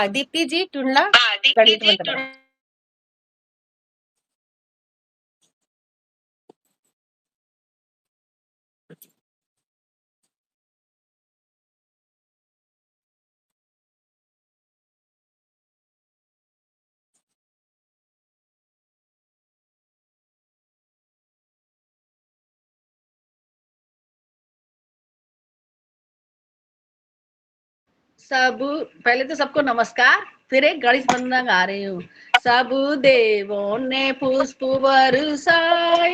दीप्ति जी टुंडला गणित मंत्र। सब पहले तो सबको नमस्कार, फिर एक गणेश वंदना गा रही हूँ। सब देवों ने पुष्प बरसाए,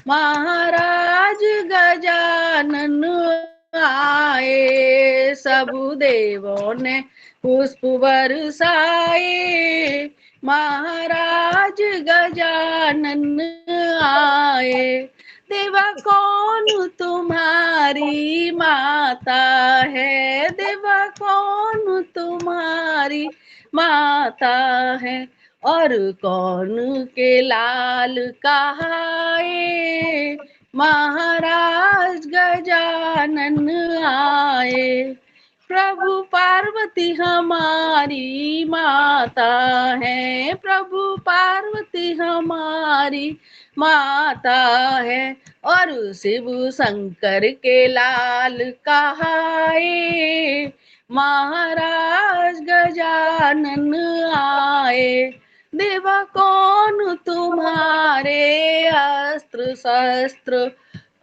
महाराज गजानन आए। सब देवों ने पुष्प बरसाए, महाराज गजानन आए। देवा कौन तुम्हारी माता है, देवा कौन तुम्हारी माता है, और कौन के लाल कहाए, महाराज गजानन आए। प्रभु पार्वती हमारी माता है, प्रभु पार्वती हमारी माता है, और शिव शंकर के लाल कहाए, महाराज गजानन आए। देवा कौन तुम्हारे अस्त्र शस्त्र,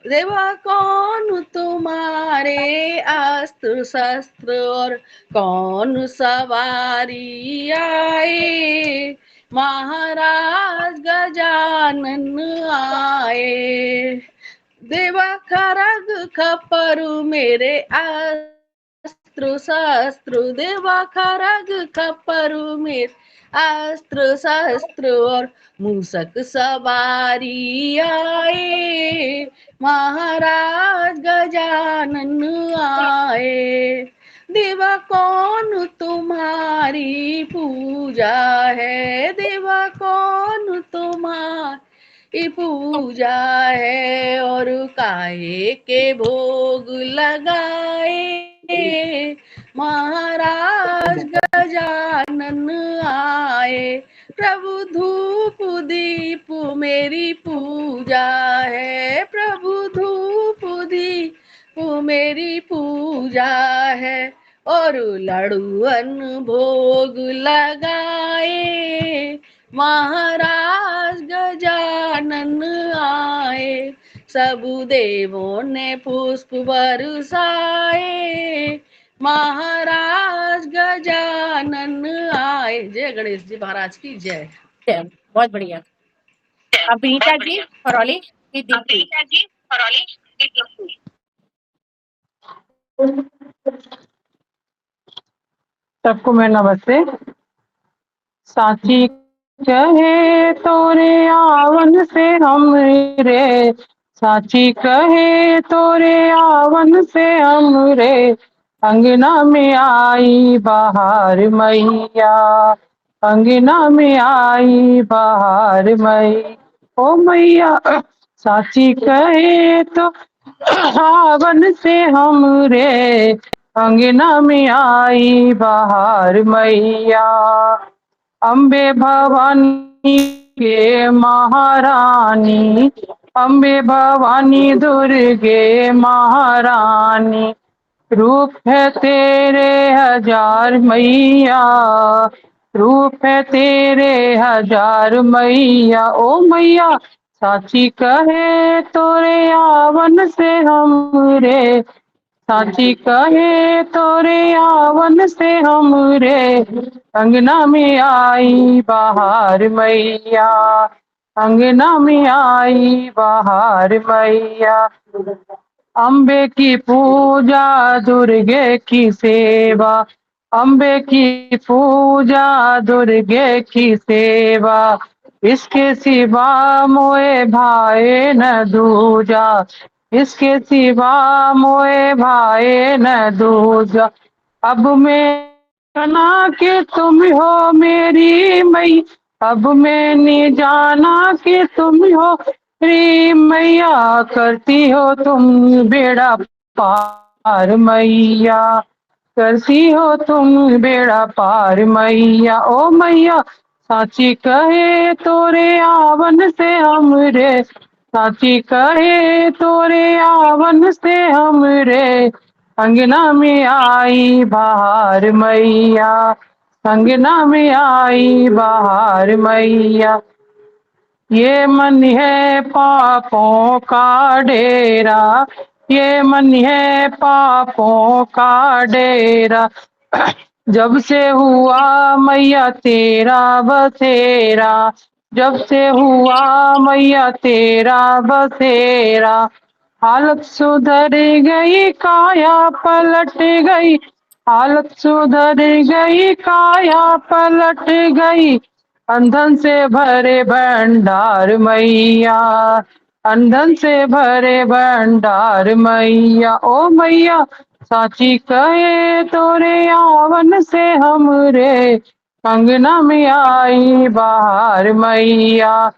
देवा कौन तुम्हारे अस्त्र शस्त्र, और कौन सवारी आए, महाराज गजानन आए। देवा खरग खपरु मेरे अस्त्र शस्त्र, देवा खरग खपरु मेरे अस्त्र शस्त्र, और मूसक सवारी आए, महाराज गजानन आए। देवा कौन तुम्हारी पूजा है, देवा कौन तुम्हारी पूजा है, और काहे के भोग लगाए, महाराज गजानन आए। प्रभु धूप दीप मेरी पूजा है, प्रभु धूप दीप मेरी पूजा है, और लड़ुअन भोग लगाए, महाराज गजानन आए। सब देवों ने पुष्प बरसाए, महाराज गजानन आए। जय गणेश जी महाराज की जय। बहुत बढ़िया। अब रीता जी फरौली की दीप्ति। सबको मैं नमस्ते। साची कहे तोरे आवन से हम रे, साची कहे तोरे आवन से हम रे, अंगना में आई बाहर मैया, अंगना में आई बाहर मई। ओ मैया साची कहे तो आवन से हम रे, अंगना में आई बाहर मैया। अम्बे भवानी के महारानी, अम्बे भवानी दुर्गे महारानी, रूप है तेरे हजार मैया, रूप है तेरे हजार मैया। ओ मैया साची कहे तोरे आवन से हम रे, साची कहे तोरे आवन से हम रे, अंगना में आई बाहर मैया, अंगना में आई बाहर मैया। अम्बे की पूजा दुर्गे की सेवा, अम्बे की पूजा दुर्गे की सेवा, इसके सिवा मोए भाए न दूजा, इसके सिवा मोए भाए न दूजा। अब मैं जाना कि तुम हो मेरी मई, अब मैंने जाना कि तुम हो मेरी मैया, करती हो तुम बेड़ा पार मैया, करती हो तुम बेड़ा पार मैया, ओ मैया साची कहे तोरे आवन से हमरे, साची कहे तोरे आवन से हमरे, अंगना में आई बाहर मैया, अंगना में आई बाहर मैया। ये मन है पापों का डेरा, ये मन है पापों का डेरा, जब से हुआ मैया तेरा बसेरा, जब से हुआ मैया तेरा बसेरा, हालत सुधर गई काया पलट गई, हालत सुधर गई काया पलट गई, अंधन से भरे भंडार मैया, अंधन से भरे भंडार मैया, ओ मैया साची कहे तोरे आवन से हमरे, अंगना में आई बाहर मैया।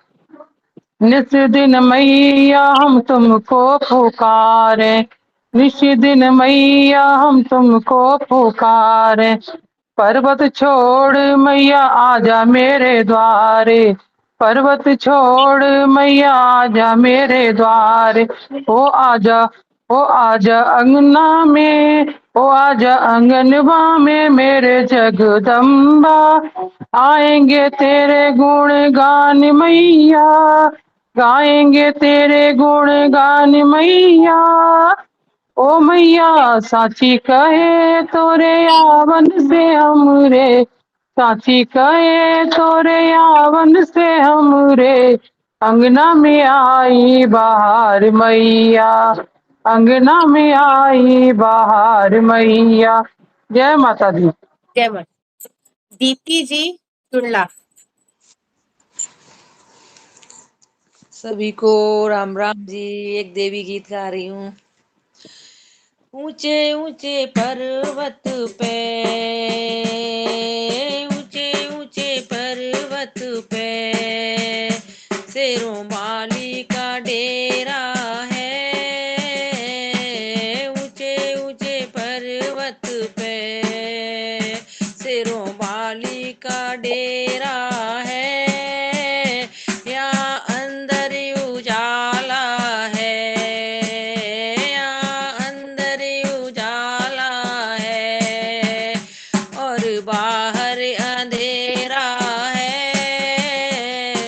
निस दिन मैया हम तुमको पुकारे, निस दिन मैया हम तुमको पुकारे, पर्वत छोड़ मैया आजा मेरे द्वारे, पर्वत छोड़ मैया आजा मेरे द्वारे, ओ आजा, ओ आजा अंगना में, ओ आजा अंगनवा में मेरे जगदम्बा, आएंगे तेरे गुण गान मैया, गाएंगे तेरे गुण गान मैया, ओ मैया साची कहे तोरे आवन से हमरे, साची कहे तोरे आवन से हमरे, अंगना में आई बाहर मैया, अंगना में आई बाहर मैया। जय माता दी। जय माता। दीप्ति जी टुंडला। सभी को राम राम जी। एक देवी गीत गा रही हूँ। ऊंचे ऊंचे पर्वत पे, ऊंचे ऊंचे पर्वत पे, शेरों वाली का डेरा है, ऊंचे ऊंचे पर्वत पे, शेरों वाली का डेरा है, यहाँ अंदर उजाला है, यहाँ अंदर उजाला है, और बाहर अंधेरा है,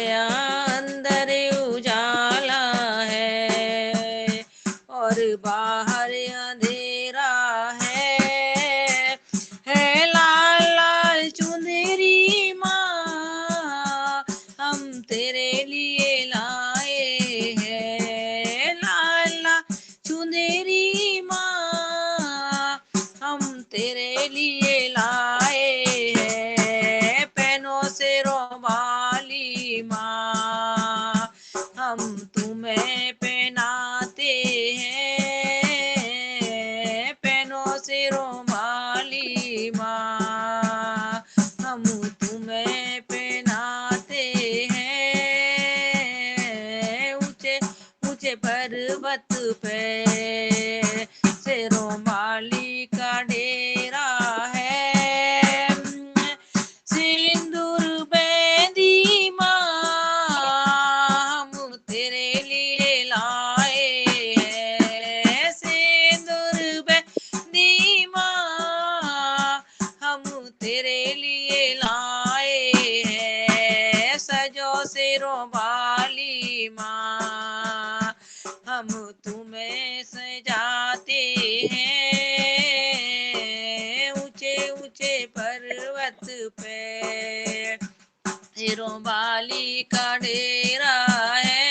यहाँ अंदर उजाला है, और बाहर अंधेरा है लाल लाल चुंदरी माँ हम तेरे लिए लाए हैं, लाल लाल चुंदरी माँ हम तेरे लिए लाए हैं, पैनों से रोमाली माँ हम तुम्हें पहनाते हैं, पैनों से रोमाली माँ हम तुम्हें पहनाते हैं, ऊंचे ऊंचे पर्वत पे शेरों वाली का डेरा है, सिंदूर बेंदी माँ हम तेरे लिए लाए हैं, सिंदूर बेंदी माँ हम तेरे लिए लाए हैं, सजो सिरों वाली माँ हम तुम्हें सजाते हैं, ऊंचे ऊंचे पर्वत पे शेरों वाली का डेरा है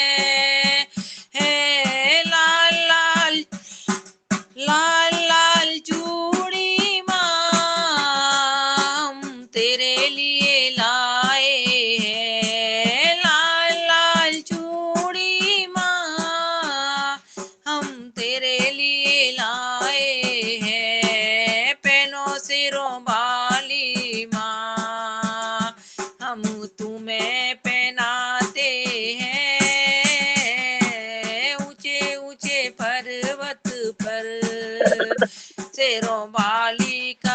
लाल लाल लाल लाल चूड़ी माँ हम तेरे लिए लाए हैं, लाल लाल चूड़ी माँ हम तेरे लिए लाए हैं, पैनों सिरों वाली माँ हम तुम्हें पहनाते हैं, ऊंचे ऊंचे पर्वत पर शेरों वाली का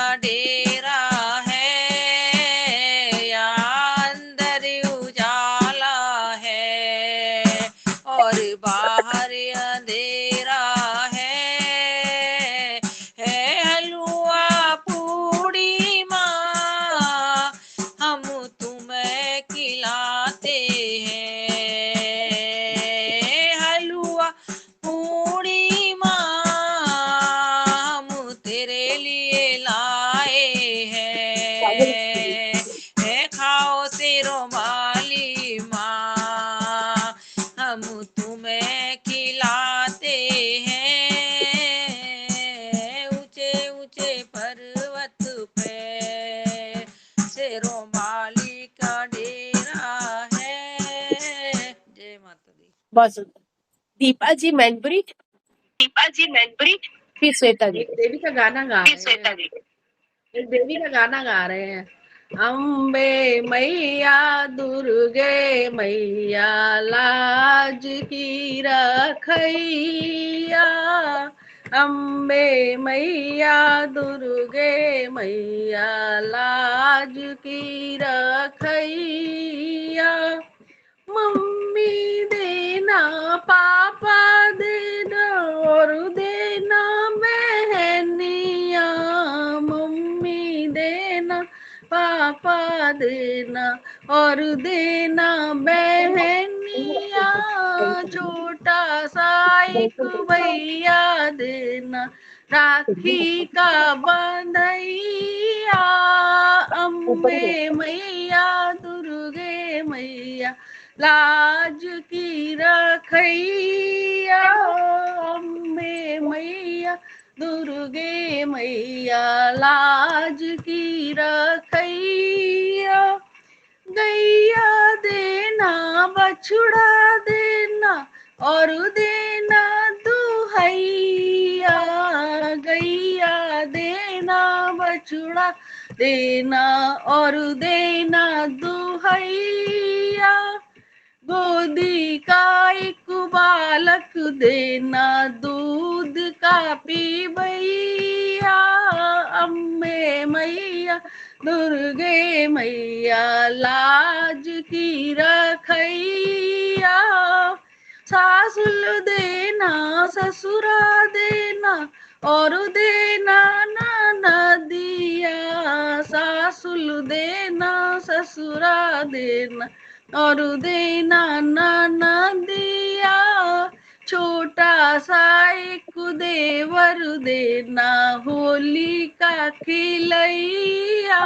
बहुत सुंदर। दीपा जी मैनपुरी, फिर श्वेता जी। एक देवी का गाना गा रहे हैं, एक देवी का गाना गा रहे हैं। अम्बे मैया दुर्गे मैया लाज की रखैया, अम्बे मैया दुर्गे मैया लाज की रखैया, मम्मी देना पापा देना और देना बहनिया, मम्मी देना पापा देना और देना बहनिया, छोटा सा एक भैया देना राखी का बंधैया, अम्बे मैया दुर्गे मैया लाज की रखैया, अम्बे मैया दुर्गे मैया लाज की रखैया, गैया देना बछड़ा देना और देना दुहैया, गैया देना बछड़ा देना और देना दुहैया, गोदी का एक बालक देना दूध का पीबैया, अम्बे मैया दुर्गे मैया लाज की रखैया, सासुल देना ससुरा देना और देना ननदिया, सासुल देना ससुरा देना और देना ननदिया, छोटा सा एक देवर देना होली का खिलैया,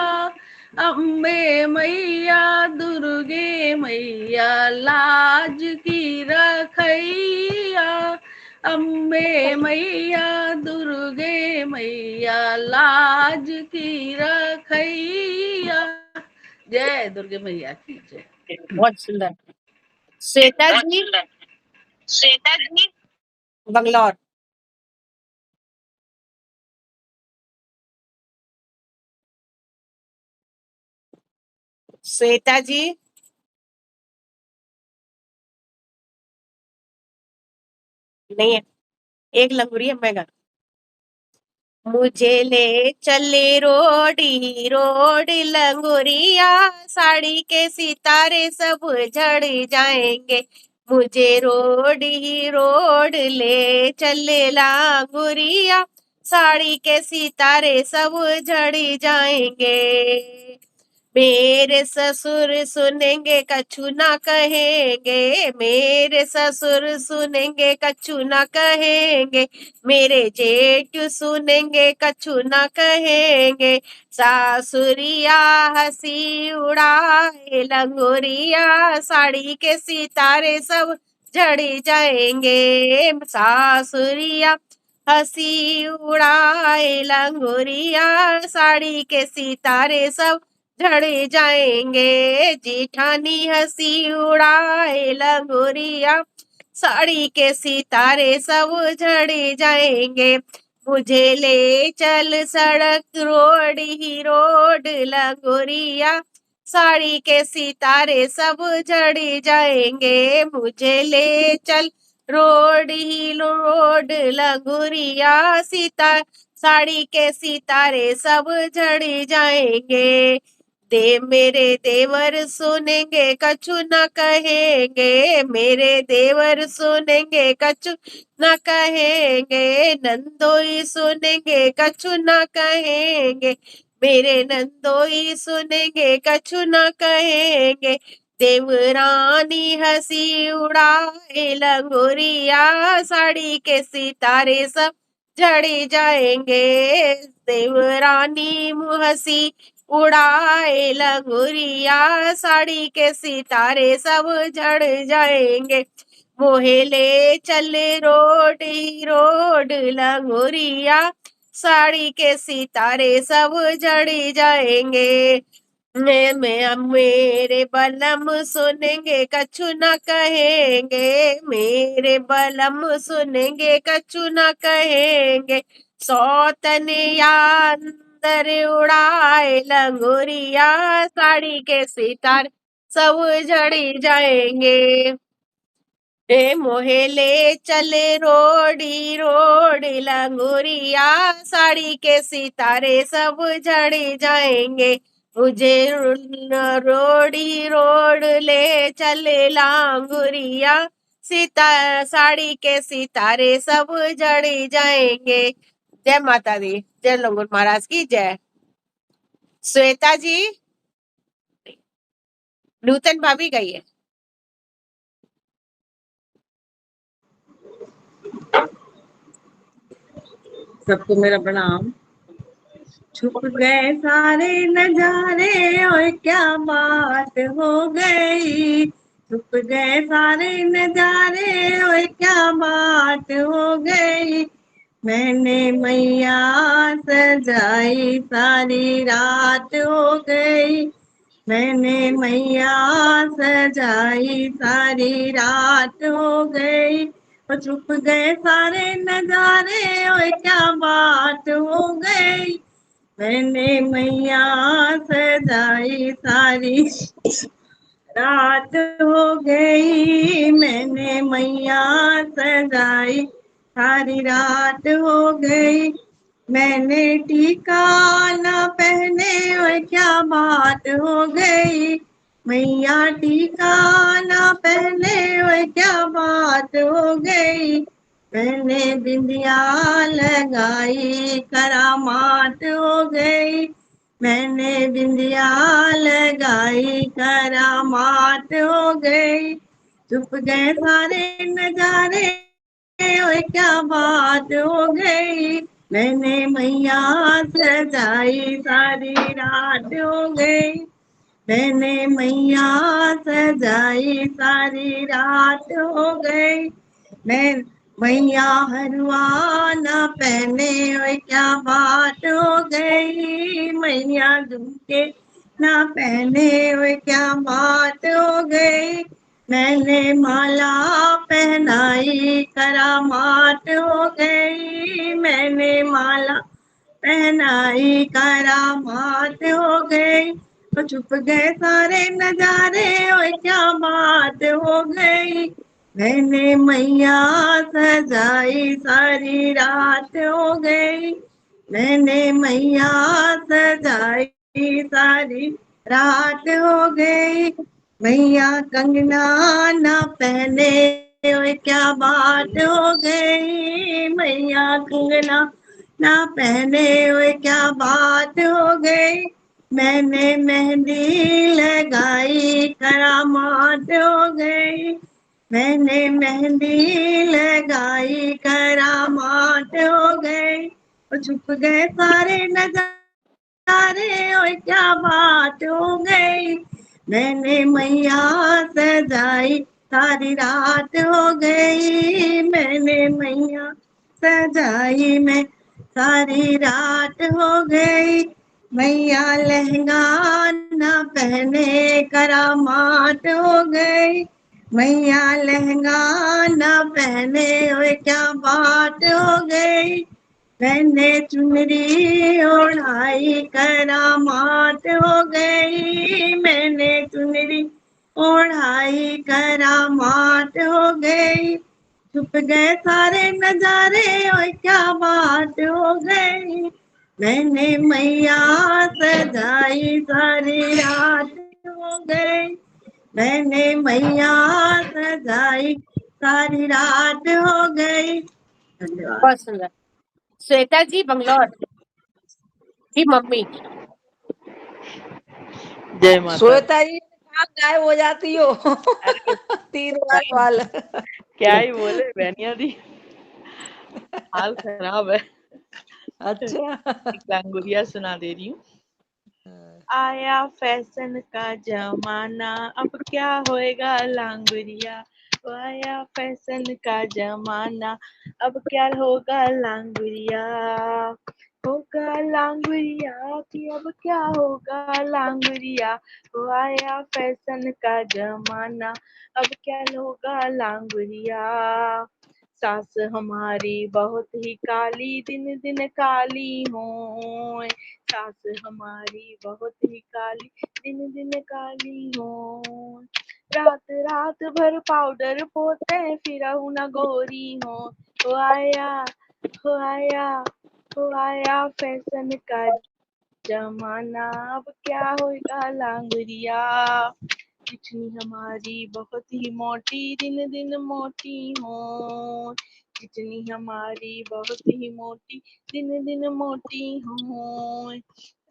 अम्बे मैया दुर्गे मैया लाज की रखैया, अम्बे मैया दुर्गे मैया लाज की रखैया, जय दुर्गे मैया की जय। बहुत सुंदर। श्वेता जी बंगलौर। श्वेता जी नहीं है। एक लंगुरिया मैं गा। मुझे ले चले रोडी रोड लंगुरिया, साड़ी के सितारे सब झड़ जाएंगे, मुझे रोड ही रोड ले चले लांगुरिया, साड़ी के सितारे सब झड़ जाएंगे, मेरे ससुर सुनेंगे कछु ना कहेंगे, मेरे ससुर सुनेंगे कछु ना कहेंगे, मेरे जेठ सुनेंगे कछु ना कहेंगे, सासुरिया हंसी उड़ाए लंगोरिया, साड़ी के सितारे सब झड़ जाएंगे, सासुरिया हंसी उड़ाए लंगोरिया, साड़ी के सितारे सब झड़ जाएंगे, जेठानी हंसी उड़ाए लंगोरिया, साड़ी के सितारे सब झड़ जाएंगे, मुझे ले चल सड़क रोड ही रोड लंगोरिया, साड़ी के सितारे सब झड़ जाएंगे, मुझे ले चल रोड ही रोड लंगोरिया, साड़ी के सितारे सब झड़ जाएंगे, मेरे देवर सुनेंगे कछु न कहेंगे, मेरे देवर सुनेंगे कछु न कहेंगे, नंदोई सुनेंगे कछु न कहेंगे, मेरे नंदोई सुनेंगे कछु न कहेंगे, देवरानी हंसी उड़ाए लंगोरिया, साड़ी के सितारे सब झड़ जाएंगे, देवरानी हंसी उड़ाए लंगुरिया, साड़ी के सितारे सब झड़ जाएंगे, मोहे ले चल रोड ही रोड लंगुरिया, साड़ी के सितारे सब झड़ जाएंगे, मेरे बलम सुनेंगे कछु न कहेंगे, मेरे बलम सुनेंगे कछु न कहेंगे, सौतन या अंदर उड़ाए लंगोरिया, साड़ी के सितारे सब झड़ी जाएंगे। मोहे ले चले रोड़ी रोड़ी लंगोरिया, साड़ी के सितारे सब झड़ी जाएंगे, मुझे रोड़ी रोड ले चले लांगुरिया, साड़ी के सितारे सब झड़ी जाएंगे। जय माता दी, जय लंगूर महाराज की जय। श्वेता जी, नूतन भाभी गई है। सबको मेरा प्रणाम। छुप गए सारे नजारे और क्या बात हो गई, छुप गए सारे नजारे और क्या बात हो गई, मैंने मैया सजाई सारी रात हो गई, मैंने मैया सजाई सारी रात हो गई, और छुप गए सारे नजारे और क्या बात हो गई, मैंने मैया सजाई सारी रात हो गई, मैंने मैया सजाई सारी रात हो गई, मैंने टीका न पहने और क्या बात हो गई, मैया टीका न पहने और क्या बात हो गई, मैंने बिंदिया लगाई करामात हो गई, मैंने बिंदिया लगाई करामात हो गई, छुप गए सारे नजारे और क्या बात हो गई, मैंने मैया सजाई सारी रात हो गई, मैंने मैया सजाई सारी रात हो गई, मैं मैया हरवा न पहने और क्या बात हो गई, मैया झुमके न पहने और क्या बात हो गई, मैंने माला पहनाई करामात हो गई, मैंने माला पहनाई करामात हो गई, तो छुप गए सारे नजारे और क्या बात हो गई, मैंने मैया सजाई सारी रात हो गई, मैंने मैया सजाई सारी रात हो गई, मैया कंगना न पहने और क्या बात हो गई, मैया कंगना ना पहने हुए क्या बात हो गई, मैंने मेहंदी लगाई करामात हो गई, मैंने मेहंदी लगाई करामात हो गई, और छुप गए सारे नजारे और क्या बात हो गई, मैंने मैया सजाई सारी रात हो गई, मैंने मैया सजाई मैं सारी रात हो गई, मैया लहंगा न पहने करामात हो गई, मैया लहंगा न पहने और क्या बात हो गई, मैंने चुनरी ओढ़ाई करामात हो गई, मैंने चुनरी ओढ़ाई करामात हो गई, छुप गए सारे नजारे और क्या बात हो गई, मैंने मैया सजाई सारी रात हो गई, मैंने मैया सजाई सारी रात हो गई। धन्यवाद। बहुत सुंदर। श्वेता जी बंगलौर की मम्मी। जय माता दी। श्वेता जी कहाँ गायब हो जाती हो? अरे 3 बार वाल। क्या ही बोले बहनिया दी, हाल खराब है। अच्छा एक लांगुरिया सुना दे रही हूँ। आया फैशन का जमाना, अब क्या होएगा लांगुरिया, आया फैशन का जमाना, अब क्या होगा लांगुरिया, होगा लांगुरिया कि अब क्या होगा लांगुरिया, वो आया फैशन का जमाना, अब क्या होगा लांगुरिया। सास हमारी बहुत ही काली, दिन दिन काली हो, सास हमारी बहुत ही काली, दिन दिन काली हो। रात रात भर पाउडर पोते फिर न गोरी हो, वो आया, वो आया, वो आया फैशन का जमाना, अब क्या होगा लांगुरिया। किचनी हमारी बहुत ही मोटी, दिन दिन मोटी हो, किचनी हमारी बहुत ही मोटी, दिन दिन मोटी हो।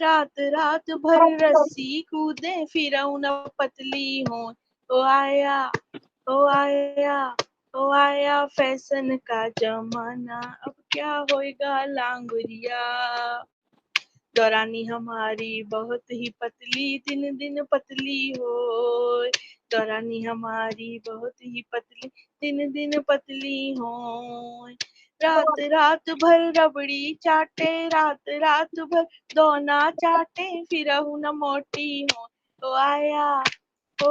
रात रात भर रस्सी कूदे फिर न पतली हो, ओ आया, ओ आया, ओ आया फैशन का जमाना, अब क्या होएगा लांगुरिया। दौरानी हमारी बहुत ही पतली, दिन दिन पतली हो, दौरानी हमारी बहुत ही पतली, दिन दिन पतली हो। रात रात भर रबड़ी चाटे, रात रात भर दोना चाटे फिर न मोटी हो, ओ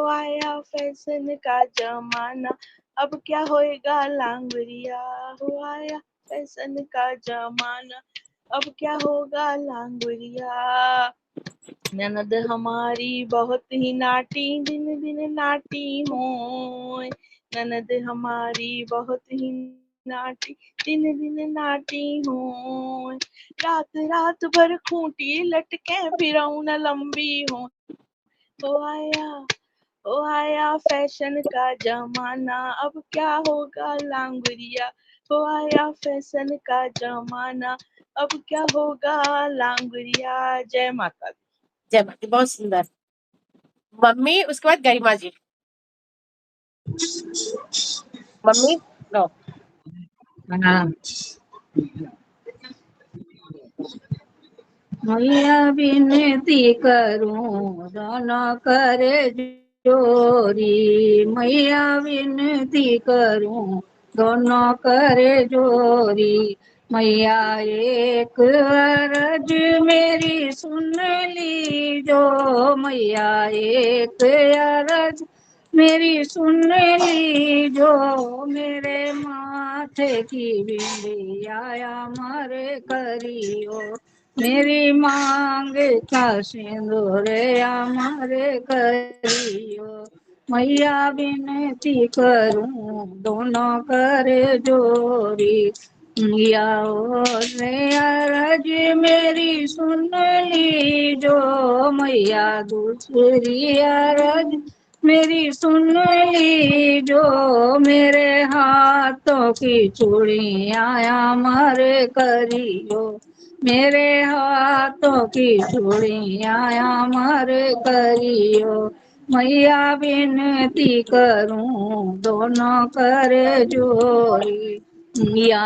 आया फैशन का जमाना, अब क्या होएगा लांगुरिया, हो आया फैशन का जमाना, अब क्या होगा लांगुरिया। ननद हमारी बहुत ही नाटी, दिन दिन नाटी हो, ननद हमारी बहुत ही नाटी, दिन दिन नाटी हो। रात रात भर खूंटी लटके फिर न लंबी हो, ओ आया फैशन का जमाना, अब क्या होगा लांगुरिया, हो आया फैशन का जमाना, अब क्या होगा लांगुरिया। जय माता दी। जय माता दी, बहुत सुंदर। मम्मी, उसके बाद गरिमा जी। मम्मी लो। हाँ। मैया विनती करूं दोनों करे जोरी, मैया विनती करूं दोनों करे जोरी। मैया एक अर्ज मेरी सुन लीजो, मैया एक अर्ज मेरी सुन लीजो, मेरे माथे की बिंदिया मारे करियो, मेरी मांग का सिंदूर हमारे करियो। मैया विनती करूं दोनों करे जोरी, मैया रे अरज मेरी सुन लीजो, मैया दूसरी अरज मेरी सुन लीजो, मेरे हाथों की चूड़ियां हमारे करियो, मेरे हाथों की चूड़ियां हमारे करियो। मैया विनती करूं दोनों करे जोरी, मैया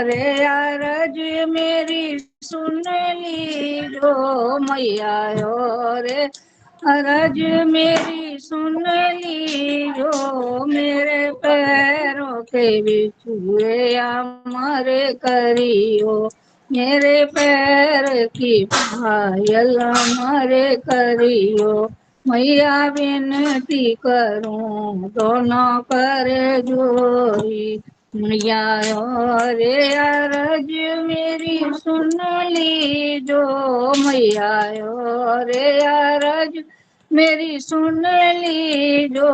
रे अरज मेरी सुन लीजो, मैया रे अरज मेरी सुन लीजो, मेरे पैरों के बिछुए हमारे करियो, मेरे पैर की पायल हमारे करियो। मैया विनती करूं दोनों करे जोरी, मैया रे अरज मेरी सुन लीजो, मैया रे अरज मेरी सुन लीजो,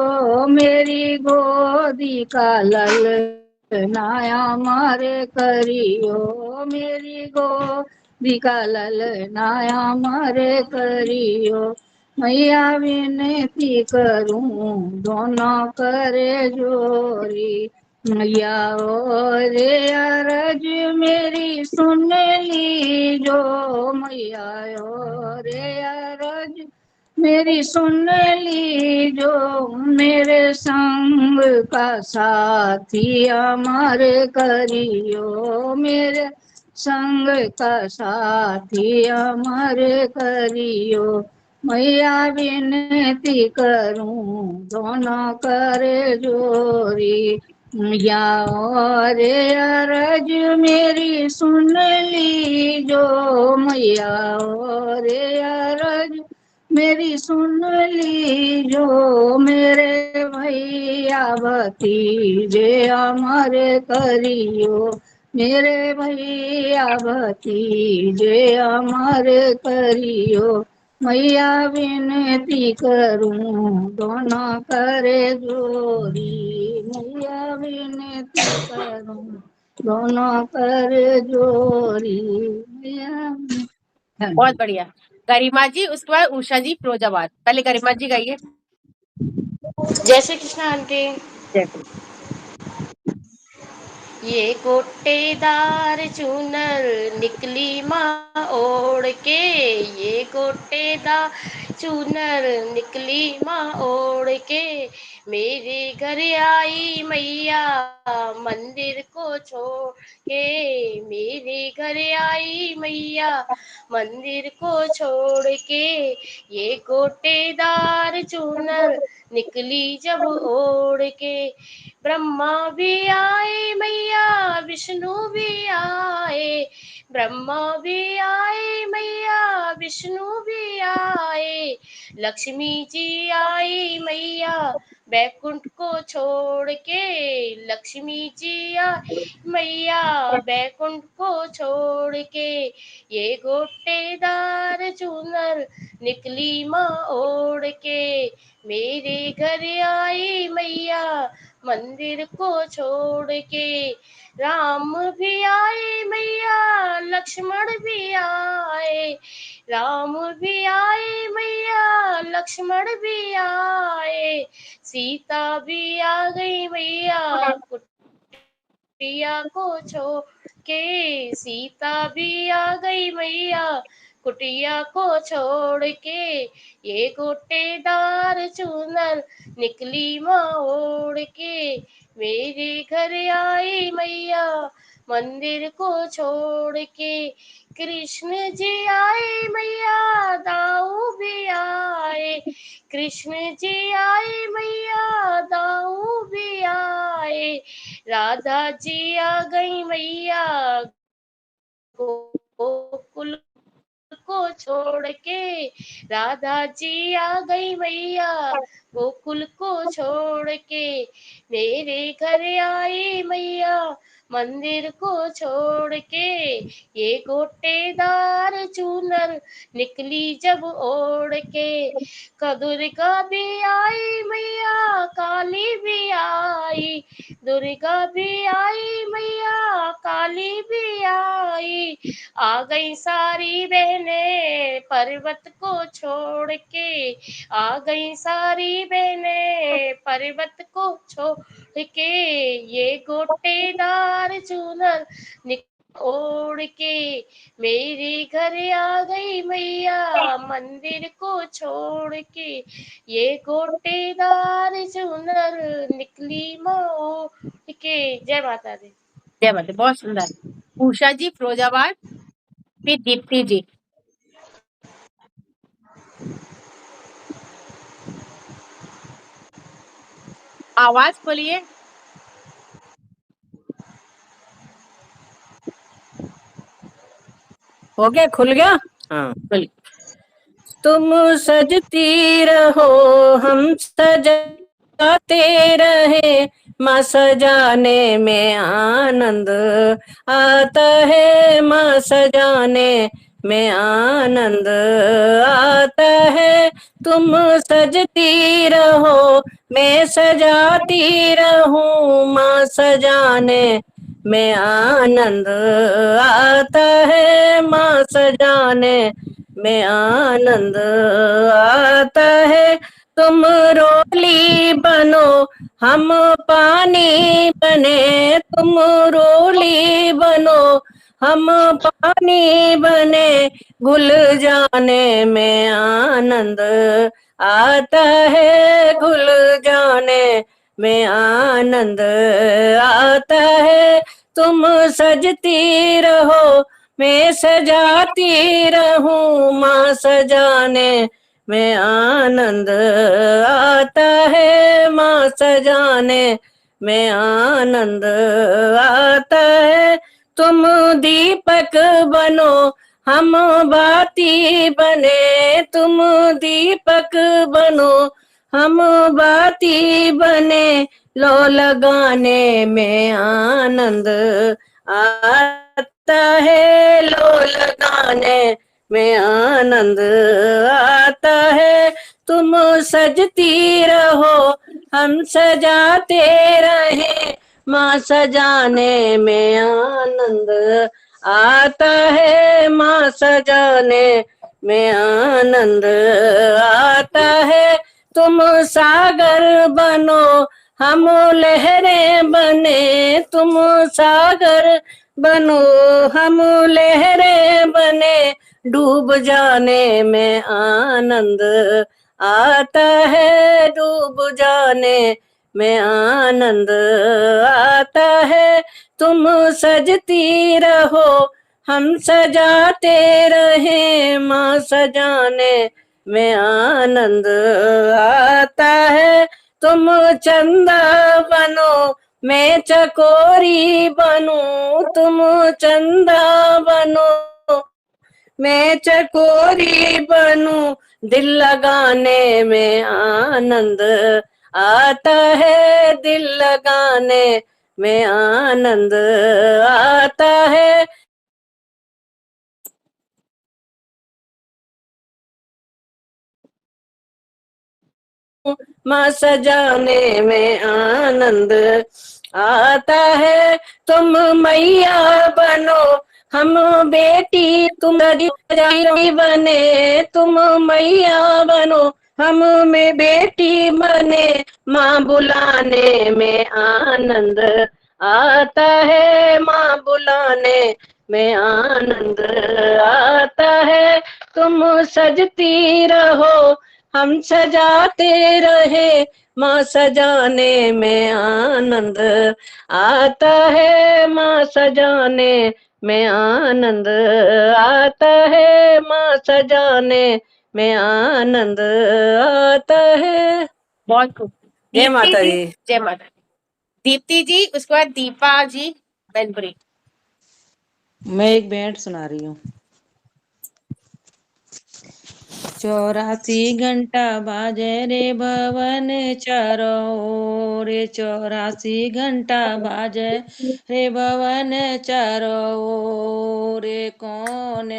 मेरी गोदी का ललनाया मारे करियो, मेरी गोदी का ललनाया मारे करियो। मैया विनती करूं दोनों करे जोरी, मैया रे अरज मेरी सुन लीजो, मैया रे अरज मेरी सुन लीजो, मेरे संग का साथी हमारे करियो, मेरे संग का साथी हमारे करियो। मैया विनती करूं दोनों करे जोरी, मैया और अरज मेरी सुन लीजो, मैया और अरज मेरी सुन लीजो, मेरे भैया भतीजे हमारे करियो, मेरे भैया भतीजे हमारे करियो, मैया विनती करूं दोनों करे जोरी, मैया विनती करूं दोनों करे जोरी, मैया। बहुत बढ़िया। गरिमा जी, उसके बाद उषा जी फिरोजाबाद। पहले गरिमा जी गाइए। जय श्री कृष्ण आंटी। जय श्री। ये गोटेदार चूनर निकली माँ ओढ़ के, ये गोटेदार चूनर निकली माँ ओढ़ के, मेरे घर आई मैया मंदिर को छोड़ के, मेरे घर आई मैया मंदिर को छोड़ के, ये गोटेदार चूनर निकली जब ओढ़ के, ब्रह्मा भी आए मैया विष्णु भी आए, ब्रह्मा भी आए मैया विष्णु भी आए, लक्ष्मी जी आई मैया बैकुंठ को छोड़ के, लक्ष्मी जी आई मैया बैकुंठ को छोड़ के, ये गोटेदार चूनर निकली माँ ओढ़ के, मेरे घर आई मैया मंदिर को छोड़ के, राम भी आए मैया लक्ष्मण भी आए, राम भी आए मैया लक्ष्मण भी आए, सीता भी आ गई मैया कुटिया को छोड़ के, सीता भी आ गई मैया कुटिया को छोड़ के, ये गोटेदार चूनर निकली माँ ओढ़ के, मेरे घर आई मैया मंदिर को छोड़ के, कृष्ण जी आए मैया दाऊ भी आए, कृष्ण जी आए मैया दाऊ भी आए, राधा जी आ गई मैया गोकुल को छोड़ के, राधा जी आ गई मैया गोकुल को छोड़ के, मेरे घर आई मैया मंदिर को छोड़ के, ये गोटेदार चूनर निकली जब ओढ़ के, दुर्गा भी आई मैया काली भी आई, दुर्गा भी आई मैया काली भी आई, आ गई सारी बहनें पर्वत को छोड़ के, आ गई सारी बहनें पर्वत को छोड़ के, ये गोटेदार चूनर ओढ़ के, मेरे घर आ गई मैया मंदिर को छोड़ के, ये गोटेदार चूनर निकली माँ ओढ़ के। जय माता दी। जय माता। बहुत सुंदर। उषा जी फिरोजाबाद, फिर दीप्ति जी। आवाज खोलिए। हो गया, खुल गया। हाँ, तुम सजती रहो हम सजाते रहे, माँ सजाने में आनंद आता है, माँ सजाने में आनंद आता है, तुम सजती रहो मैं सजाती रहूं, माँ सजाने में आनंद आता है, माँ सजाने में आनंद आता है, तुम रोली बनो हम पानी बने, तुम रोली बनो हम पानी बने, घुल जाने में आनंद आता है, घुल जाने में आनंद आता है, तुम सजती रहो मैं सजाती रहूं, माँ सजाने में आनंद आता है, माँ सजाने में आनंद आता है। तुम दीपक बनो हम बाती बने, तुम दीपक बनो हम बाती बने, लो लगाने में आनंद आता है, लो लगाने में आनंद आता है। तुम सजती रहो हम सजाते रहे, माँ सजाने में आनंद आता है, माँ सजाने में आनंद आता है। तुम सागर बनो हम लहरें बने, तुम सागर बनो हम लहरें बने, डूब जाने में आनंद आता है, डूब जाने में आनंद आता है। तुम सजती रहो हम सजाते रहे, माँ सजाने में आनंद आता है। तुम चंदा बनो मैं चकोरी बनूं, तुम चंदा बनो मैं चकोरी बनूं, दिल लगाने में आनंद आता है, दिल लगाने में आनंद आता है। माँ सजाने में आनंद आता है। तुम मैया बनो हम बेटी, तुम रानी बने, तुम मैया बनो हम में बेटी बने, माँ बुलाने में आनंद आता है, माँ बुलाने में आनंद आता है। तुम सजती रहो हम सजाते रहे, माँ सजाने में आनंद आता है, माँ सजाने में आनंद आता है, माँ सजाने में आनंद आता है। बहुत खूब। जय माता दीप्ति दी। जय माता दी। दीप्ति जी, उसके बाद दीपा जी, बेनपुरी। मैं एक बैंड सुना रही हूँ। 84 घंटा बाजे रे भवन चारों रे, 84 घंटा बाजे रे भवन चारों रे, कौन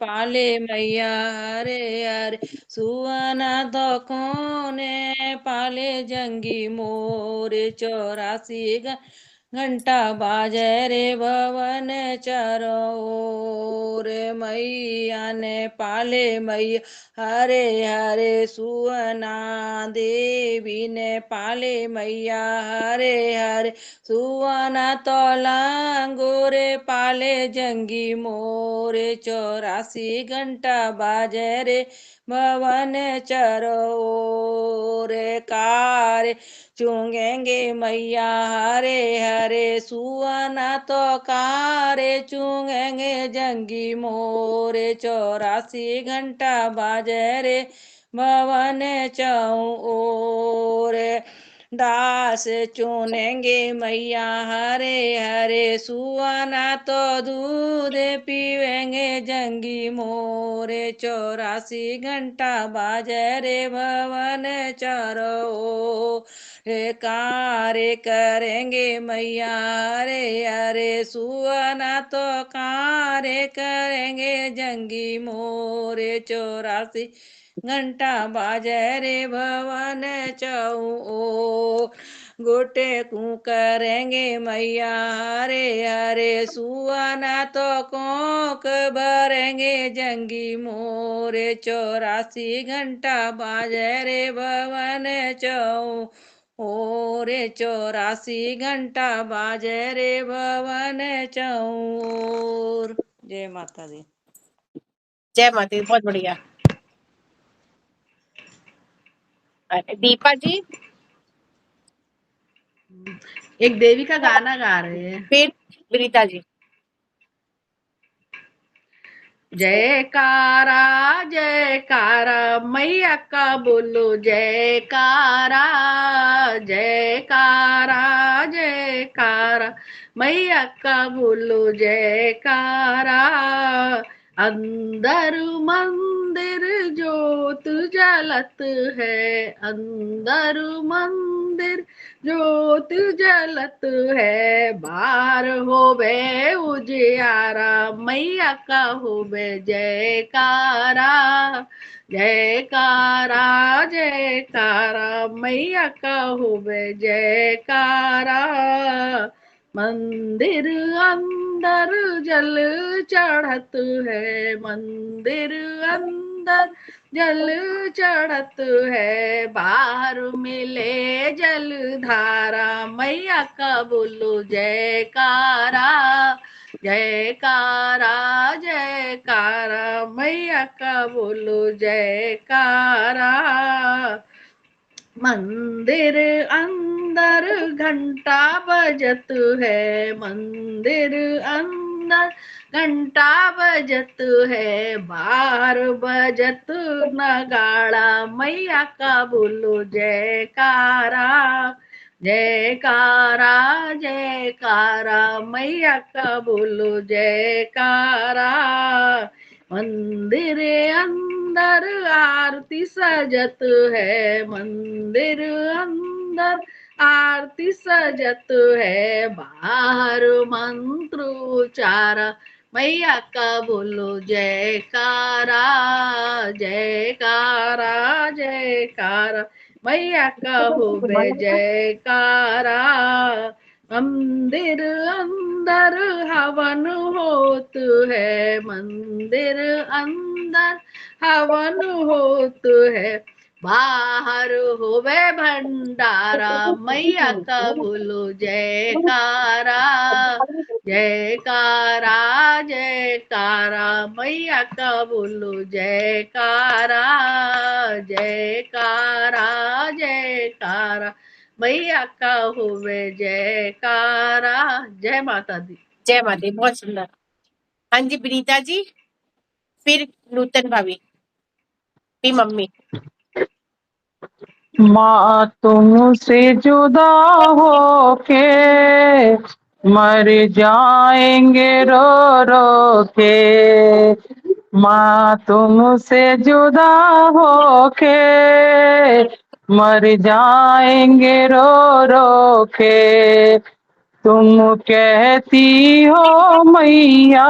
पाले मैया हरे हरे सुअना तो कौन पाले जंगी मोरे, 84 घंटा बाजे रे भवन चारों रे, मैया ने पाले मैया हरे हरे सुअना, देवी ने पाले मैया हरे हरे सुअना, तो लांगोरे पाले जंगी मोरे, 84 घंटा बाजे रे भवन चरो रे, कार चूंगेंगे मैया हरे हरे सुअना, तो कारे चूंगेंगे जंगी मोरे, 84 घंटा बाजे रे भवन चौं रे, दास चुनेंगे मैया हरे हरे सुअना, तो दूध पीवेंगे जंगी मोरे, 84 घंटा बाजे रे भवन चरो रे, कारे करेंगे मैया हरे हरे सुअना, तो कारे करेंगे जंगी मोरे, 84 घंटा बाजे रे भवन चौ, गोटे कू करेंगे मैया हरे हरे सुअना, तो कोक भरेंगे जंगी मोरे, 84 घंटा बाजे रे भवन चौ रे, 84 घंटा बाजे रे भवन चौर। जय माता दी। जय माता दी, बहुत बढ़िया। अरे दीपा जी, एक देवी का गाना गा रहे हैं। फिर विनीता जी। जयकारा जयकारा मैया का बोलो जयकारा, जयकारा जयकारा, मैया का बोलो जयकारा। अंदर मंदिर ज्योत जलत है, अंदर मंदिर ज्योत जलत है, बाहर होवे उजियारा, मैया का होवे जयकारा, जयकारा जयकारा, मैया का होवे जयकारा। मंदिर अंदर जल चढ़त है, मंदिर अंदर जल चढ़त है, बाहर मिले जल धारा, मैया का बोलो जयकारा, जयकारा जयकारा, मैया का बोलो जयकारा। मंदिर अंदर घंटा बजत है, मंदिर अंदर घंटा बजत है, बाहर बजत नगाड़ा, मैया का बोलो जयकारा, जयकारा जयकारा, मैया का बोलो जयकारा। मंदिर अंदर आरती सजत है, मंदिर अंदर आरती सजत है, बाहर मंत्र उचारा, मैया का बोलो जयकारा, जयकारा जयकारा, मैया का होवे जयकारा। मंदिर अंदर हवन होत है, मंदिर अंदर हवन होत है, बाहर होवे भंडारा, मैया का बोलो जयकारा, जयकारा जयकारा, मैया का बोलो जयकारा, जयकारा जयकारा, मैया का होवे जयकारा। जय माता दी। जय माता दी, बहुत सुंदर। हाँ जी विनीता जी, फिर नूतन भाभी, फिर मम्मी। माँ तुमसे जुदा होके मर जाएंगे रो रो के, माँ तुमसे जुदा होके मर जाएंगे रो रो के। तुम कहती हो मैया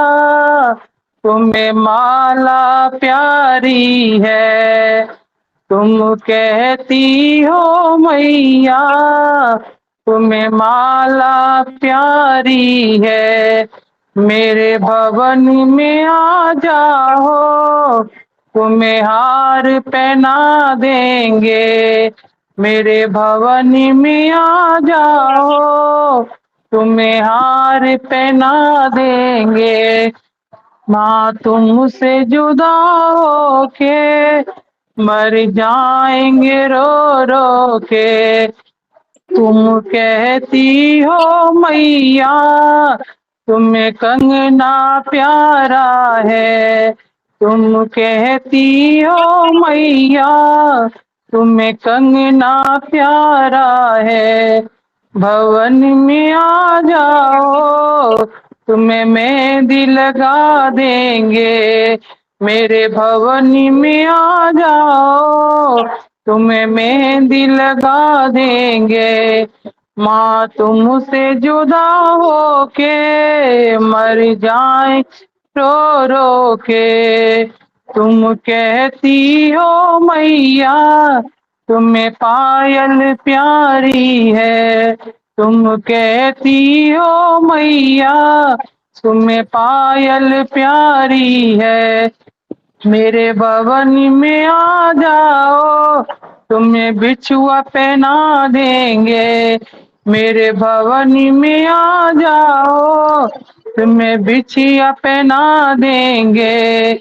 तुम्हें माला प्यारी है, तुम कहती हो मैया तुम्हें माला प्यारी है, मेरे भवन में आ जाओ तुम्हें हार पहना देंगे, मेरे भवन में आ जाओ तुम्हें हार पहना देंगे। माँ तुमसे जुदा होके मर जाएंगे रो रो के। तुम कहती हो मैया तुम्हें कंगना प्यारा है, तुम कहती हो मैया तुम्हें कंगना प्यारा है, भवन में आ जाओ तुम्हें मेहंदी लगा देंगे, मेरे भवन में आ जाओ तुम्हें मेहंदी लगा देंगे। माँ तुमसे जुदा होके मर जाए रो रो के। तुम कहती हो मैया तुम्हें पायल प्यारी है, तुम कहती हो मैया तुम्हें पायल प्यारी है, मेरे भवन में आ जाओ तुम्हें बिछुआ पहना देंगे, मेरे भवन में आ जाओ तुम्हें बिछिया पहना देंगे।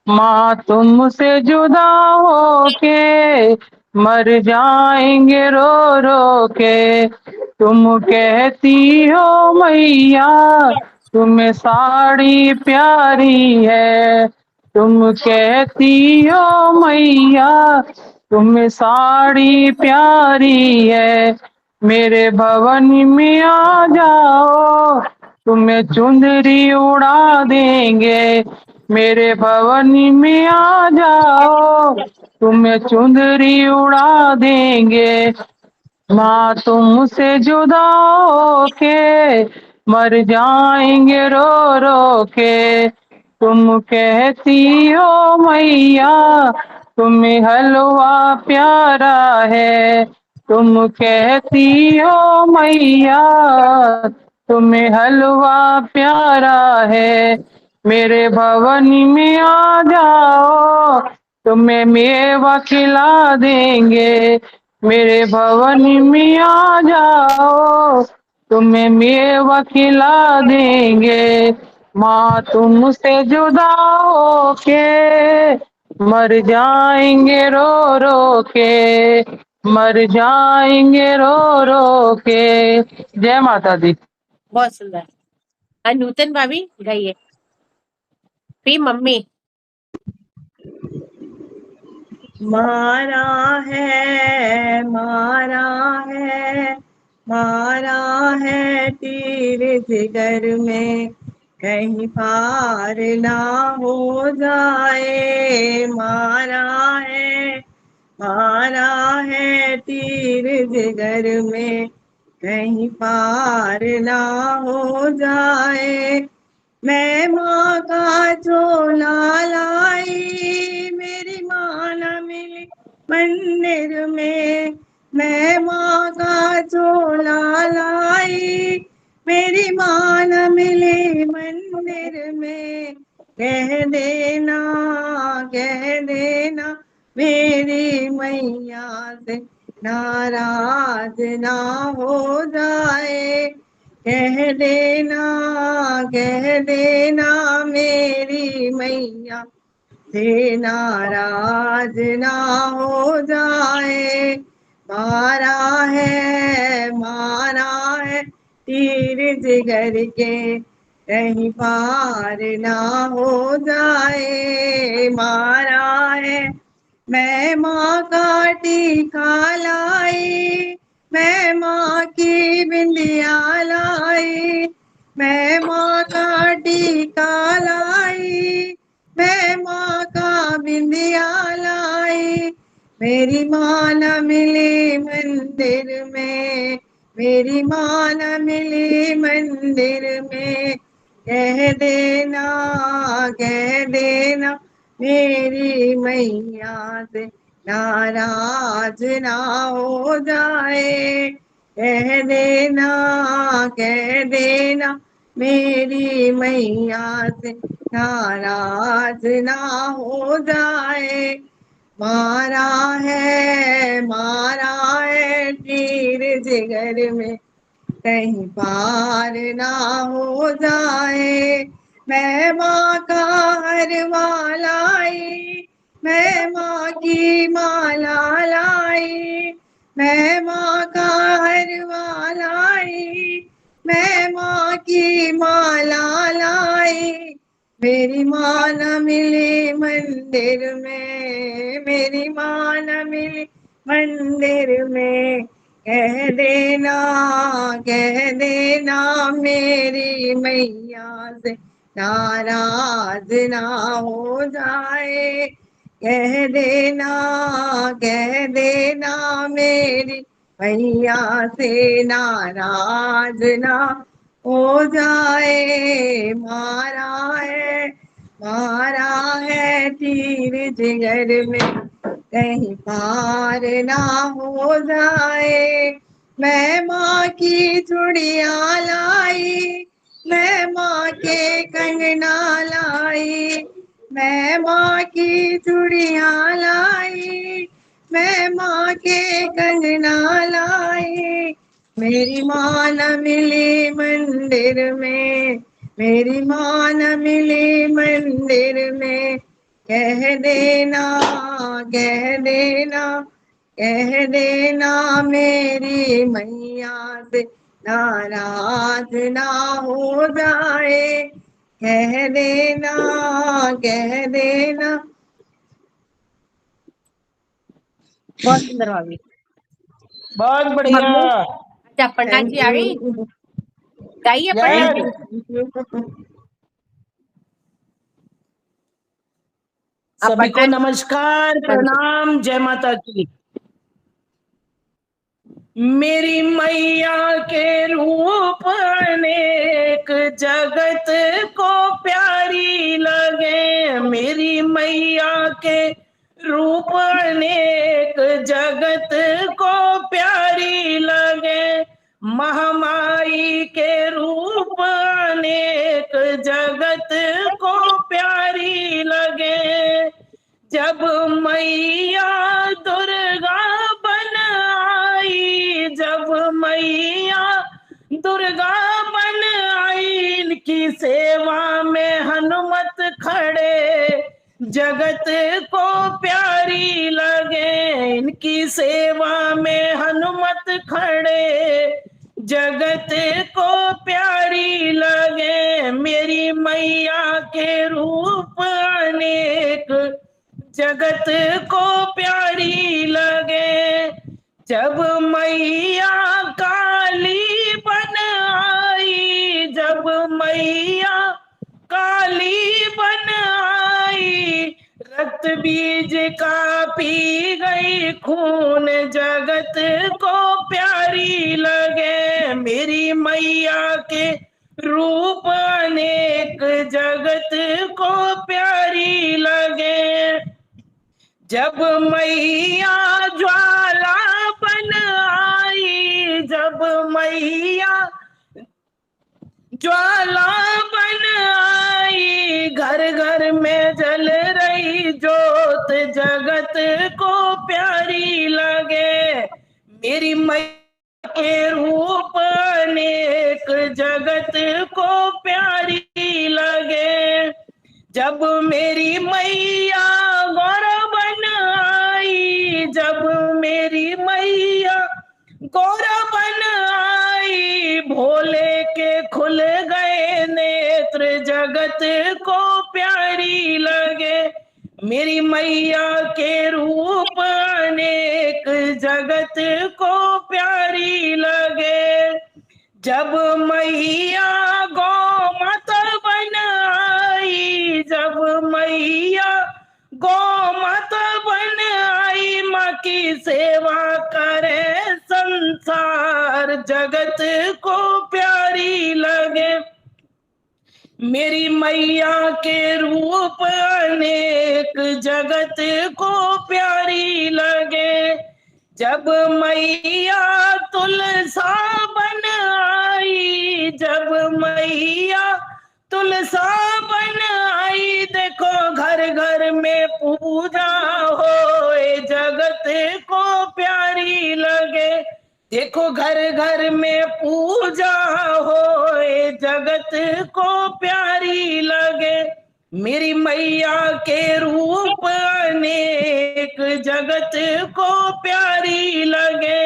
माँ तुमसे जुदा होके मर जाएंगे रो रो के। तुम कहती हो मैया तुम्हें साड़ी प्यारी है, तुम कहती हो मैया तुम्हें साड़ी प्यारी है, मेरे भवन में आ जाओ, तुम्हें चुंदरी उड़ा देंगे। मेरे भवन में आ जाओ, तुम्हें चुंदरी उड़ा देंगे। माँ तुमसे जुदा होके मर जाएंगे रो रो के। तुम कहती हो मैया तुम्हें हलवा प्यारा है। तुम कहती हो मैया तुम्हें हलवा प्यारा है। मेरे भवन में आ जाओ, तुम्हें मेवा खिला देंगे। मेरे भवन में आ जाओ, तुम्हें मेवा खिला देंगे। माँ तुमसे जुदा होके मर जाएंगे रो रो के। मर जाएंगे रो रो के। जय माता दी। बहुत सुंदर। नूतन भाभी गाइए। फिर मम्मी। मारा है मारा है मारा है तीर जिगर में, कहीं पार ना हो जाए। मारा है तीर जिगर में, कहीं पार ना हो जाए। मैं माँ का झोला लाई, मेरी माँ न मिली मंदिर में। मैं माँ का झोला लाई, मेरी माँ न मिली मंदिर में। कह देना मेरी मैया से नाराज ना हो जाए। कह देना मेरी मैया से नाराज ना हो जाए। मारा है तीर जिगर के, कहीं पार ना हो जाए। मारा है मैं माँ का टीका लाई, मैं माँ की बिंदिया लाई। मैं माँ का टीका लाई, मैं माँ का बिंदिया लाई। मेरी माँ न मिली मंदिर में, मेरी माँ न मिली मंदिर में। कह देना मेरी मैया से नाराज ना हो जाए। कह देना मेरी मैया से नाराज ना हो जाए। मारा है तीर जिगर में, कहीं पार ना हो जाए। मैं माँ का हरवा लाई, मैं माँ की माला लाई। मैं माँ का हरवा लाई, मैं माँ की माला लाई। मेरी माँ न मिली मंदिर में, मेरी माँ न मिली मंदिर में। कह देना मेरी मैया से नाराज ना हो जाए। कह देना मेरी मैया से नाराज ना हो जाए। मारा है तीर जिगर में, कहीं पार ना हो जाए। मैं माँ की चूड़िया लाई, मैं माँ के कंगना लाई। मैं माँ की चूड़िया लाई, मैं माँ के कंगना लाई। मेरी माँ न मिली मंदिर में, मेरी माँ न मिली मंदिर में। कह देना मेरी मैया से नाराज ना हो जाए। कह देना बहुत सुंदर भाभी। बहुत बढ़िया। मम्मी अच्छा पन्ना थैंक जी आ गई, यू। गाइए पन्ना Yes. जी। सभी को पन्ना जी, नमस्कार, हाँ जी। प्रणाम, जय माता की। मेरी मैया के रूप अनेक जगत को प्यारी लगे, मेरी मैया के रूप अनेक जगत को प्यारी लगे, महामाई के रूप अनेक जगत को प्यारी लगे। जब मैया दुर्गा बन आई, जब मैया दुर्गा बन आई, इनकी सेवा में हनुमत खड़े जगत को प्यारी लगे, इनकी सेवा में हनुमत खड़े जगत को प्यारी लगे। मेरी मैया के रूप अनेक जगत को प्यारी लगे। जब मैया काली बन आई, जब मैया काली बन आई, रक्त बीज का पी गई खून जगत को प्यारी लगे। मेरी मैया के रूप अनेक जगत को प्यारी लगे। जब मैया ज्वाला बन आई, जब मैया ज्वाला बन आई, घर घर में जल रही जोत जगत को प्यारी लगे। मेरी मैया के रूप अनेक जगत को प्यारी लगे। जब मेरी मैया गौर बन आई, जब मेरी मैया गौर बन आई, भोले के खुल गए नेत्र जगत को प्यारी लगे। मेरी मैया के रूप अनेक जगत को प्यारी लगे। जब मैया गौ माता बन आई, जब मैया गौ माता बन आई, माँ की सेवा करे संसार जगत को प्यारी लगे। मेरी मैया के रूप अनेक जगत को प्यारी लगे। जब मैया तुलसा बन आई, जब मैया तुलसा बन आई, देखो घर घर में पूजा होए जगत को प्यारी लगे। देखो घर घर में पूजा होए जगत को प्यारी लगे। मेरी मैया के रूप अनेक जगत को प्यारी लगे।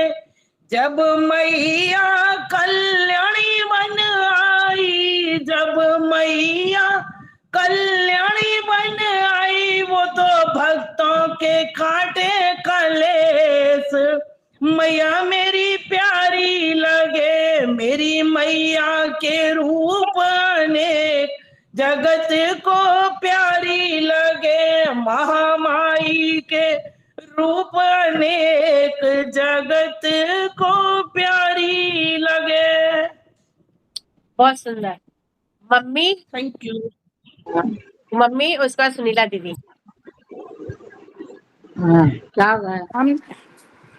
जब मैया कल्याणी बन आई, जब मैया कल्याणी बन आई, वो तो भक्तों के काटे कलेस मैया मेरी प्यारी लगे। मेरी मैया के रूप अनेक जगत को प्यारी लगे। महामाई के रूप अनेक जगत को प्यारी लगे। बहुत सुंदर। Mummy, thank you. मम्मी उसका सुनीला दीदी। क्या हम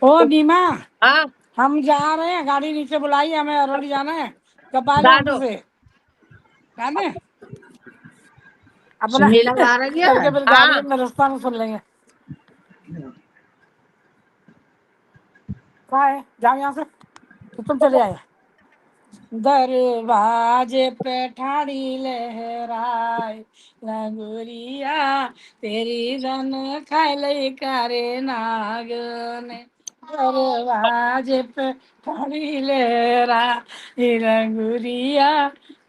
ओ नीमा, हाँ हम जा रहे हैं, गाड़ी नीचे बुलाई, हमें अरवली जाना है, कपाल गा दो। से गाने अपना सुनीला गा रही है? करके फिर गाड़ी में रास्ता में सुन लेंगे। कहाँ है? जाओ यहाँ से, तो तुम चले आए। दरवाजे पे ठाड़ी लहराए लंगुरिया, तेरी धन खाए करे नागने। दरवाजे पे ठाड़ी लहराए लंगुरिया,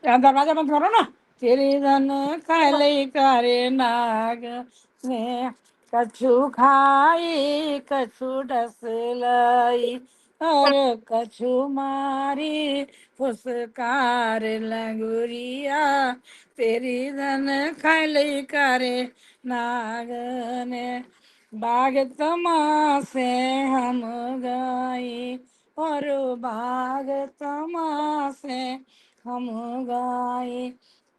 दरवाजा बंद करो ना। तेरी धन खाए करे नागने, कछु खाई कछु डस लाई, और कछु मारी फुसकार लंगुरिया तेरी धन खैली करे नागने बाग तमासे हम गाई और बाग तमासे हम गाई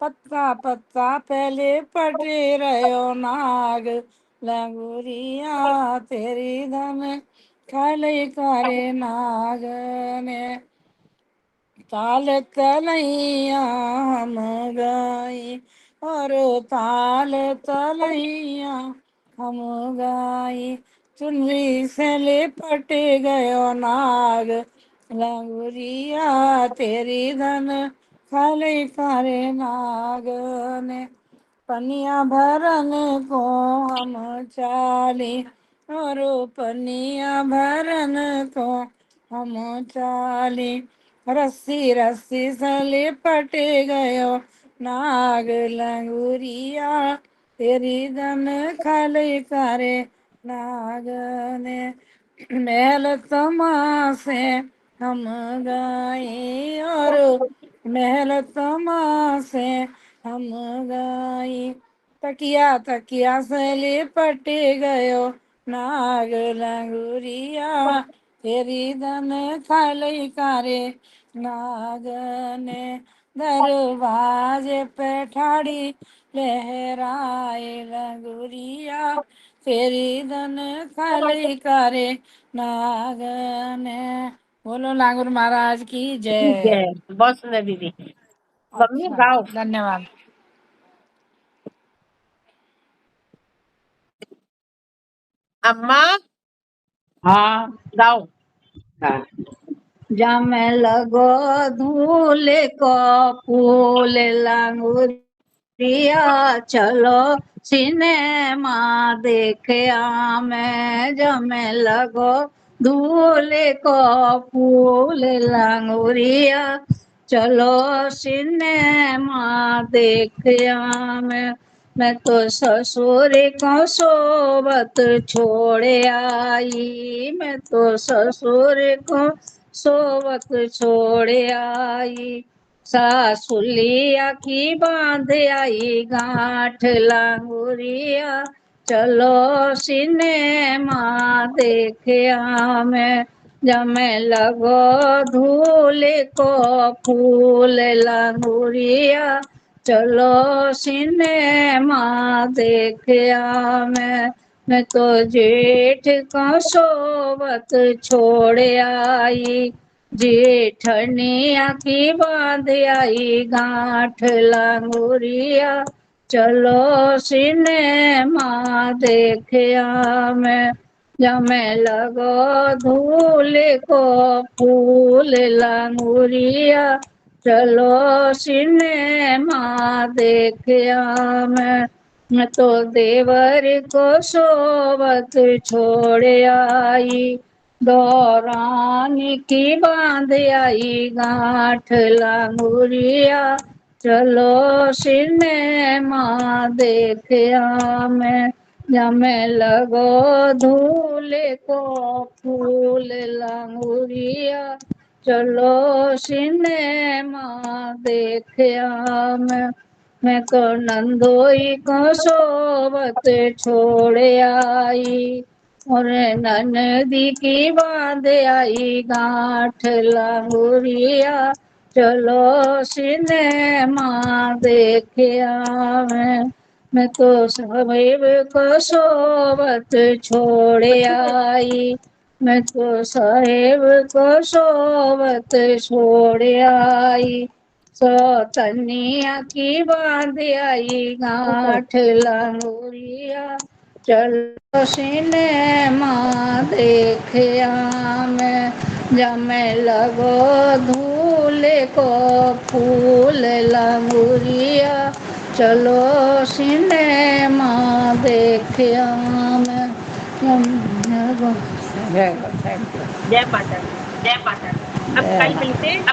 पत्ता पत्ता पहले पटे रहो नाग लंगुरिया तेरी धन खाली करे नागने ताल तलैया हम गाई और ताल तलैया हम गाई चुनरी से लिपट गयो नाग लंगुरिया तेरी धन खाली करे नागने पनिया भरन को हम चाली और पनिया भरन को हम चाली रस्सी रस्सी से लिपट गयो नाग लंगुरिया तेरी धन खाली करे नागने महल तमासे हम गाई और महल तमासे हम गाई तकिया तकिया से लिपट गयो नाग लंगुरिया तेरी धन खाली करे नागने दरवाजे पे ठाड़ी लहराए लंगुरिया तेरी धन खाली करे नागने बोलो नागुर महाराज की जय। जय। बहुत सुंदर दीदी। मम्मी अच्छा गाओ। धन्यवाद। अम्मा हाँ गाओ। जमे लगो धूल को फूल लंगुरिया चलो सिनेमा देखे आमे जमे लगो धूल को फूल लंगुरिया चलो सिनेमा देखे आमे मैं तो ससुर को सोबत छोड़े आई मैं तो ससुर को सोबत छोड़े आई सासुलिया की बांध आई गांठ लांगुरिया चलो सिनेमा देखे आमे जमे लगो धूल को फूल लांगुरिया चलो सिनेमा देखे मैं तो जेठ का सोबत छोड़ आई जेठनिया की बांध आई गांठ लांगुरिया चलो सिनेमा देखे जमे लगो धूल को फूल लांगुरिया चलो सिनेमा देखे मैं तो देवर को सोबत छोड़ आई दौरान की बांध आई गांठ लांगुरिया चलो सिनेमा देखे जमे लगो धूल को फूल लांगुरिया चलो सिनेमा देखे मैं तो नंदोई को सोबत छोड़ आई और ननदी की बांध आई गांठ लांगुरिया चलो सिनेमा देखे मैं तो सबेब को सोबत छोड़ आई मैं तो साहेब को सोबत छोड़ आई सौतनिया की बांध आई गांठ लांगुरिया चलो सिनेमा देखे मैं जमे लगो धूल को फूल लांगुरिया चलो सिनेमा देखे मैं जय माता दी। जय माता दी। अब कल मिलते हैं।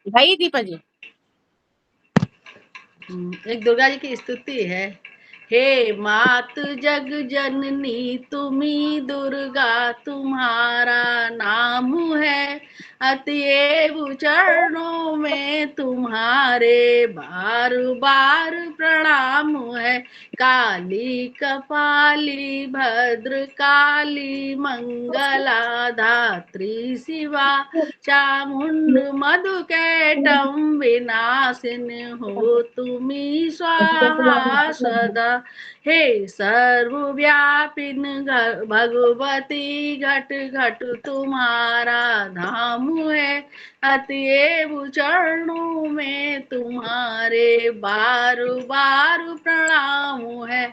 भाई दीपा जी एक दुर्गा जी की स्तुति है। हे मात जग जननी तुम्ही दुर्गा तुम्हारा नाम है, अतएव चरणों में तुम्हारे बार बार प्रणाम है। काली कपाली भद्र काली मंगला धात्री शिवा चामुंड मधुकैटम विनाशिन हो तुम्ही स्वाहा सदा। हे सर्वव्यापिन भगवती घट घट तुम्हारा धाम है, अतएव चरणों में तुम्हारे बार बार प्रणाम है।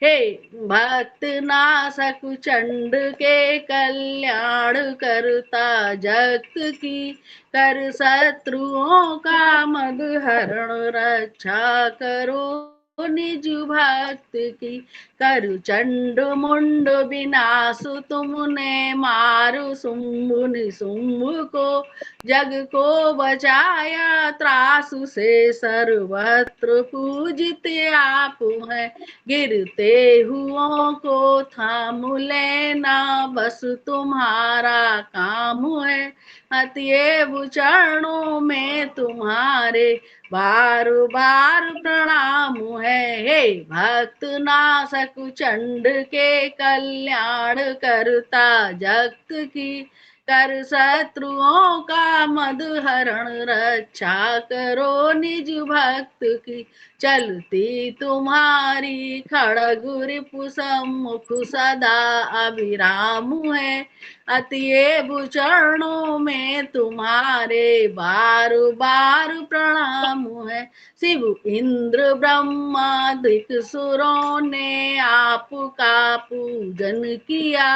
हे भक्त नासक चंड के कल्याण करता जगत की, कर शत्रुओं का मद हरण रक्षा करो निज भक्त की। करु चंड मुंड विनाश तुमने मारु शुंभ निशुंभ को, जग को बचाया त्रासु से सर्वत्र पूजित आप है। गिरते हुओं को थाम लेना बस तुम्हारा काम है, अतएव चरणों में तुम्हारे बार बार प्रणाम है। हे भक्त नासक चंड के कल्याण करता जगत की, कर शत्रुओं का मद हरण रक्षा करो निज भक्त की। चलती तुम्हारी खड़ग रिपु सम्मुख सदा अभिराम है, अतएव चरणों में तुम्हारे बार बार प्रणाम है। शिव इंद्र ब्रह्मादिक सुरों ने आपका पूजन किया,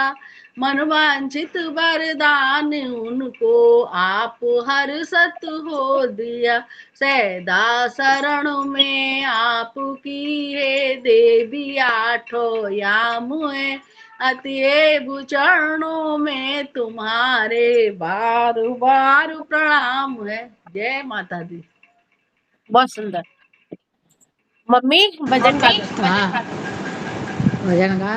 मनवांछित वरदान उनको आप हर्षत हो दिया। सैदा शरण में आपकी है देवी आठों याम है, अतएव चरणों में तुम्हारे बार बार प्रणाम है। जय माता दी। बहुत सुंदर। मम्मी भजन गा दो। हाँ भजन गा।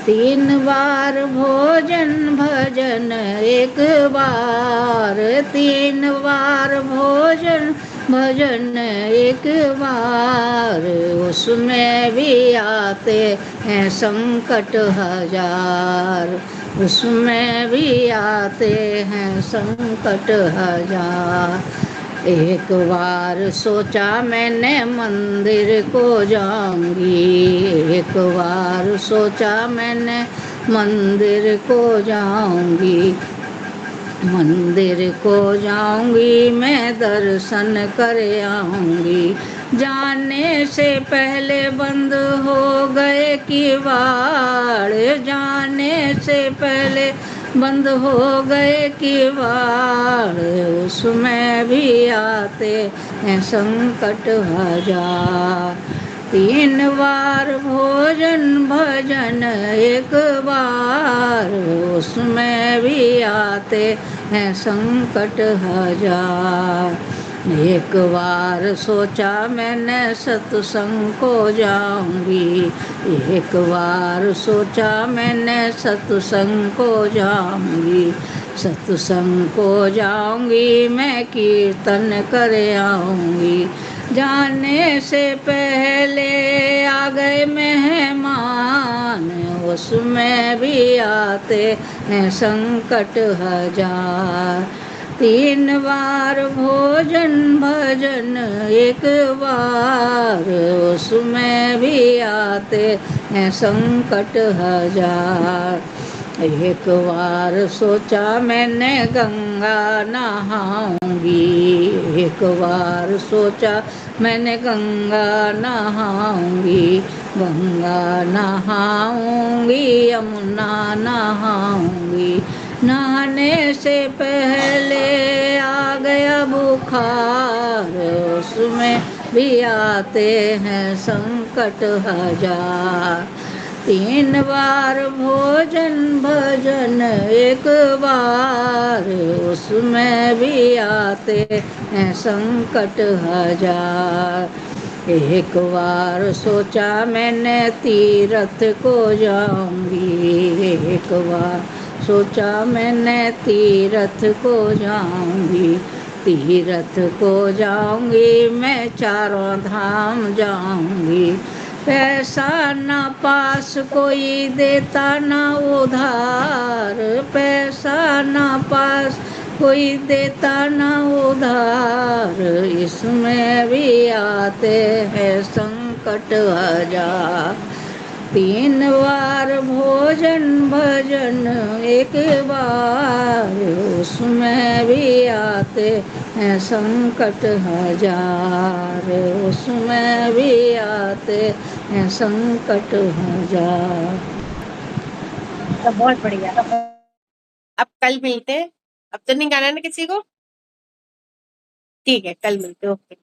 3 बार भोजन भजन एक बार, 3 बार भोजन भजन एक बार, उसमें भी आते हैं संकट हजार, उसमें भी आते हैं संकट हजार। एक बार सोचा मैंने मंदिर को जाऊंगी, एक बार सोचा मैंने मंदिर को जाऊंगी, मंदिर को जाऊंगी मैं दर्शन कर आऊंगी। जाने से पहले बंद हो गए किवाड़, जाने से पहले बंद हो गए किवाड़, उसमें भी आते हैं संकट हजार। 3 बार भोजन भजन एक बार, उसमें भी आते हैं संकट हजार। एक बार सोचा मैंने सत्संग को जाऊंगी, एक बार सोचा मैंने सत्संग को जाऊंगी, सत्संग को जाऊंगी मैं कीर्तन कर आऊंगी। जाने से पहले आ गए मेहमान, उसमें भी आते हैं संकट हजार। 3 बार भोजन भजन एक बार, उसमें भी आते हैं संकट हजार। एक बार सोचा मैंने गंगा नहाऊंगी, एक बार सोचा मैंने गंगा नहाऊंगी, गंगा नहाऊंगी यमुना नहाऊंगी। नहाने से पहले आ गया बुखार, उसमें भी आते हैं संकट हजार। 3 बार भोजन भजन एक बार, उसमें भी आते हैं संकट हजार। एक बार सोचा मैंने तीरथ को जाऊंगी, एक बार सोचा मैंने तीरथ को जाऊंगी, तीरथ को जाऊंगी मैं चारों धाम जाऊंगी। पैसा न पास कोई देता न उधार, पैसा न पास कोई देता न उधार, इसमें भी आते हैं संकट हजार। 3 बार भोजन भजन एक बार, उसमें भी आते हैं संकट हजार, उसमें भी आते हैं संकट हजार। तो बहुत बढ़िया। अब कल मिलते हैं। अब तो नहीं गाना ना किसी को? ठीक है, कल मिलते हैं। ओके।